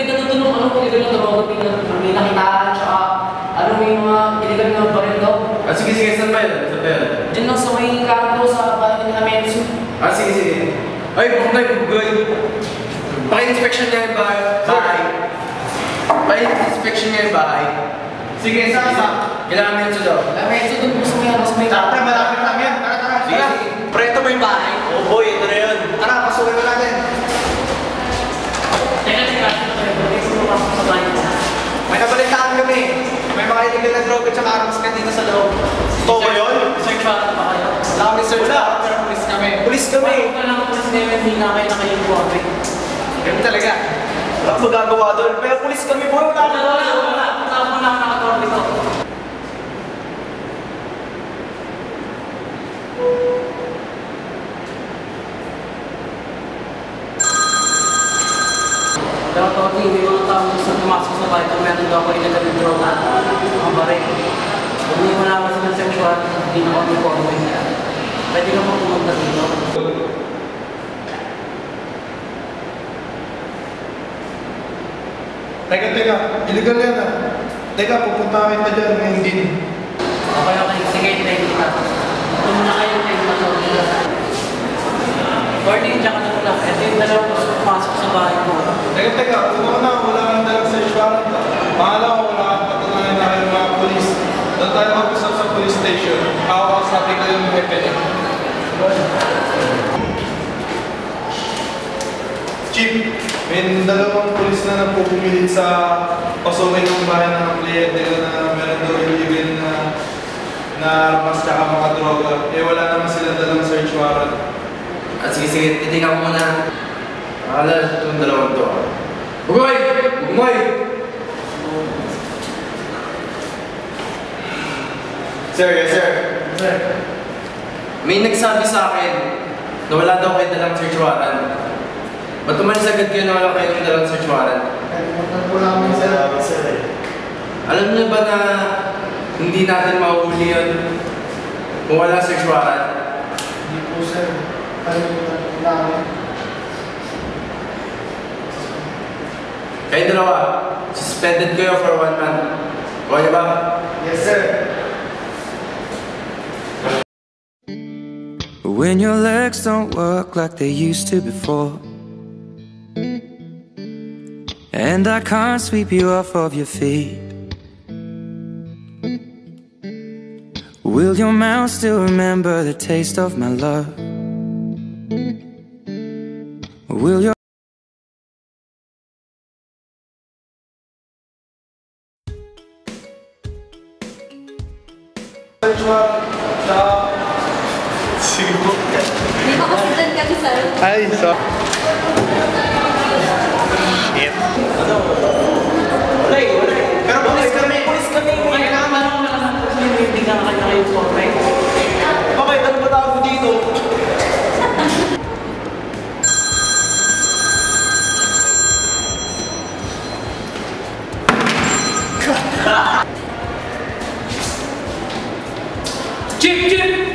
nagbenta na doon ng ano, illegal na droga, may nakitaan, tsaka ano, may mga illegal na baril daw. Ah, sige, saan ba yun? Saan ba yun? Diyan lang sa may kanto sa bahay ng Amensu. Ah, sige. Ay, pupunta yung good. Paki-inspection niya yung bahay. Paki-inspection niya yung bahay. Sige, saan? Kailangan Amensu daw. Amensu doon po sa may aras may kanto. Tara, malapit lang yan. Tara. Sige. Preto mo yung bahay. Oh boy, ito na yun. Tara, pasukin mo natin. Teka, sa bahay. May nabalitaan kami. May mga illegal na droga at armas ka dito sa loob. Ito ba yun? Search warrant pa kayo? Wala kami search warrant, pero police kami. Police kami! Wala lang police namin, hindi na kayo nakayubuhabi. Ganun talaga. Wala akong magagawa doon, pero police kami boy. Wala akong magagawa. Wala akong nakakatawa dito. Pero Toti, may mga tao gusto pumasok sa bahay kung meron daw ako illegal na droga, mga baril. Kung hindi mo naman sa sexual, hindi na kami forward. Pwede ka mo pumunta dito. Teka, illegal yan ah. Teka, pupunta kita dyan ngayon din. Okay. Sige, tayo kita. Ito muna kayo, tayo kita. Warning, dyan ka na muna. Ito yung dalawang gusto pumasok sa bahay ko. Teka, una, wala kang dalang search warrant. Pangalawa, wala kang patunayan na kayo mga polis. Doon tayo mag-usap sa police station. Sabi ko yung hepe niya. Chief, may dalawang polis na nagpupumilit sa pasukin ng bahay ng kliyente na meron daw illegal na armas tsaka mga droga. Eh wala naman sila dalang search warrant. Ah, sige, titingnan ko muna. Akala itong dalawang to. Bugoy! Sir, yes sir. May nagsabi sa akin na wala daw kayo dalang search warrant. Ba't umalis agad kayo na wala kayong dalang search warrant? Wala kami sir. Alam niyo ba na hindi natin mahuhuli yun kung wala search warrant? Hindi po sir. Namin. Kayo dalawa, suspended kayo for 1 month. Okay ba? Yes sir. When your legs don't work like they used to before, and I can't sweep you off of your feet, will your mouth still remember the taste of my love? Will your Search warrant. Sige po. Hindi ko kasi dyan kami sir. Ay, so. Shit. Pero police kami. Kailangan mo na lang hindi ka na kayo forward. Bakit? Ano ba tawag mo dito? Chip!